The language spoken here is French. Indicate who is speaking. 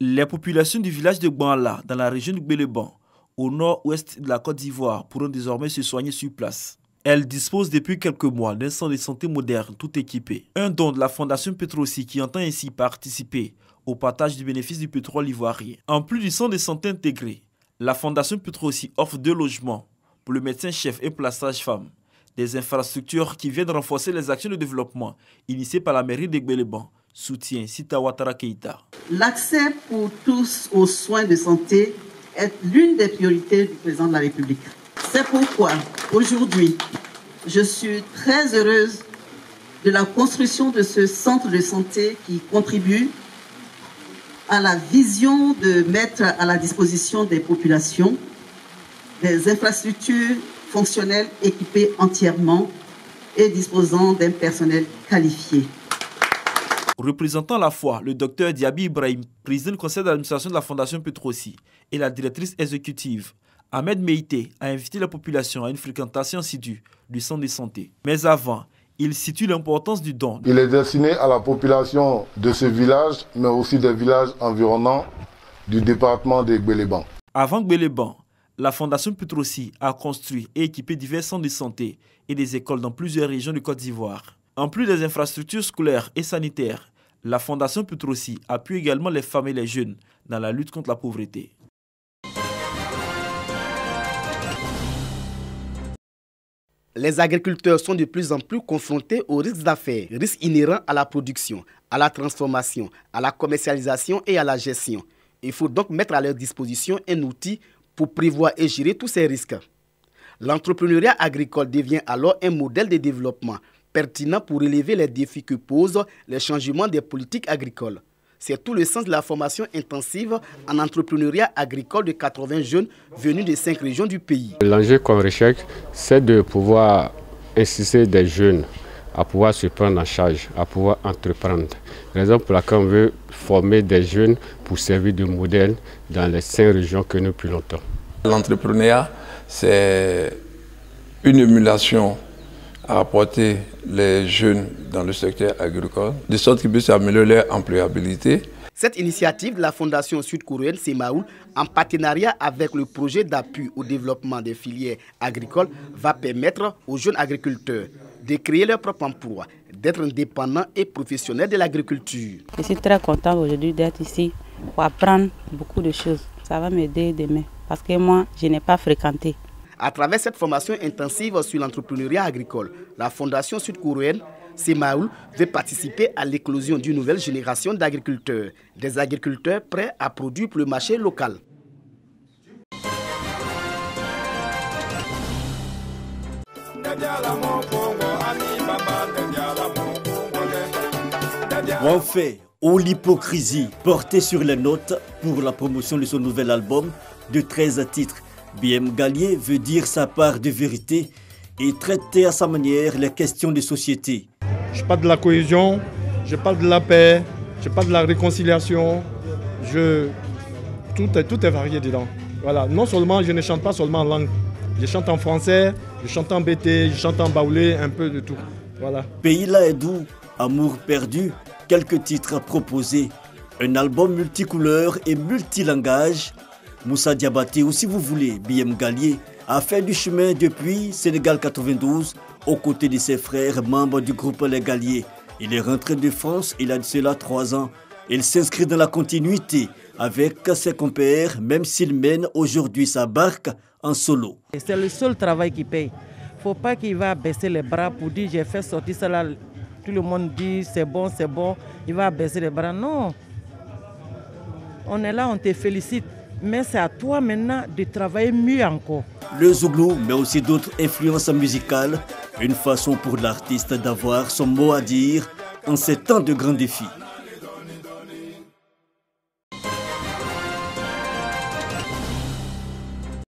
Speaker 1: Les populations du village de Gbanla, dans la région de Gbeleban, au nord-ouest de la Côte d'Ivoire, pourront désormais se soigner sur place. Elles disposent depuis quelques mois d'un centre de santé moderne, tout équipé. Un don de la Fondation Petrosi qui entend ainsi participer au partage du bénéfice du pétrole ivoirien. En plus du centre de santé intégré, la Fondation Petrosi offre 2 logements pour le médecin-chef et pour la sage-femme. Des infrastructures qui viennent renforcer les actions de développement initiées par la mairie de Gbeleban, soutient Sita Ouattara Keïta.
Speaker 2: L'accès pour tous aux soins de santé est l'une des priorités du président de la République. C'est pourquoi, aujourd'hui, je suis très heureuse de la construction de ce centre de santé qui contribue à la vision de mettre à la disposition des populations des infrastructures fonctionnelles équipées entièrement et disposant d'un personnel qualifié.
Speaker 1: Représentant à la fois le docteur Diaby Ibrahim, président du conseil d'administration de la Fondation Petrosi, et la directrice exécutive, Ahmed Meïté, a invité la population à une fréquentation assidue du centre de santé. Mais avant, il situe l'importance du don.
Speaker 3: Il est destiné à la population de ce village, mais aussi des villages environnants du département de Gbeleban.
Speaker 1: Avant Gbeleban, la Fondation Petrosi a construit et équipé divers centres de santé et des écoles dans plusieurs régions de Côte d'Ivoire. En plus des infrastructures scolaires et sanitaires, la Fondation Petrosi appuie également les femmes et les jeunes dans la lutte contre la pauvreté.
Speaker 4: Les agriculteurs sont de plus en plus confrontés aux risques d'affaires, risques inhérents à la production, à la transformation, à la commercialisation et à la gestion. Il faut donc mettre à leur disposition un outil pour prévoir et gérer tous ces risques. L'entrepreneuriat agricole devient alors un modèle de développement pertinent pour relever les défis que posent les changements des politiques agricoles. C'est tout le sens de la formation intensive en entrepreneuriat agricole de 80 jeunes venus de 5 régions du pays.
Speaker 5: L'enjeu qu'on recherche, c'est de pouvoir inciter des jeunes à pouvoir se prendre en charge, à pouvoir entreprendre. Raison pour laquelle on veut former des jeunes pour servir de modèle dans les 5 régions que nous pilotons.
Speaker 6: L'entrepreneuriat, c'est une émulation à apporter les jeunes dans le secteur agricole, de sorte qu'ils puissent améliorer leur employabilité.
Speaker 4: Cette initiative de la Fondation sud-coréenne Semaoul, en partenariat avec le projet d'appui au développement des filières agricoles, va permettre aux jeunes agriculteurs de créer leur propre emploi, d'être indépendants et professionnels de l'agriculture.
Speaker 7: Je suis très content aujourd'hui d'être ici pour apprendre beaucoup de choses. Ça va m'aider demain parce que moi, je n'ai pas fréquenté.
Speaker 4: À travers cette formation intensive sur l'entrepreneuriat agricole, la Fondation sud-coréenne Semaoul veut participer à l'éclosion d'une nouvelle génération d'agriculteurs, des agriculteurs prêts à produire pour le marché local.
Speaker 8: On fait ou l'hypocrisie portée sur les notes pour la promotion de son nouvel album de 13 titres. BM Gallier veut dire sa part de vérité et traiter à sa manière les questions de société.
Speaker 9: Je parle de la cohésion, je parle de la paix, je parle de la réconciliation, tout est varié dedans. Voilà. Non seulement je ne chante pas seulement en langue, je chante en français, je chante en bété, je chante en baoulé, un peu de tout. Voilà.
Speaker 8: Pays là est doux, amour perdu, quelques titres proposés, un album multicouleur et multilangage. Moussa Diabaté, ou si vous voulez, BM Gallier, a fait du chemin depuis Sénégal 92 aux côtés de ses frères membres du groupe Les Galliers. Il est rentré de France il a de cela 3 ans. Il s'inscrit dans la continuité avec ses compères, même s'il mène aujourd'hui sa barque en solo.
Speaker 10: C'est le seul travail qui paye. Il ne faut pas qu'il va baisser les bras pour dire j'ai fait sortir ça là. Tout le monde dit c'est bon, il va baisser les bras. Non, on est là, on te félicite. Mais c'est à toi maintenant de travailler mieux encore.
Speaker 8: Le zouglou, mais aussi d'autres influences musicales, une façon pour l'artiste d'avoir son mot à dire en ces temps de grands défis.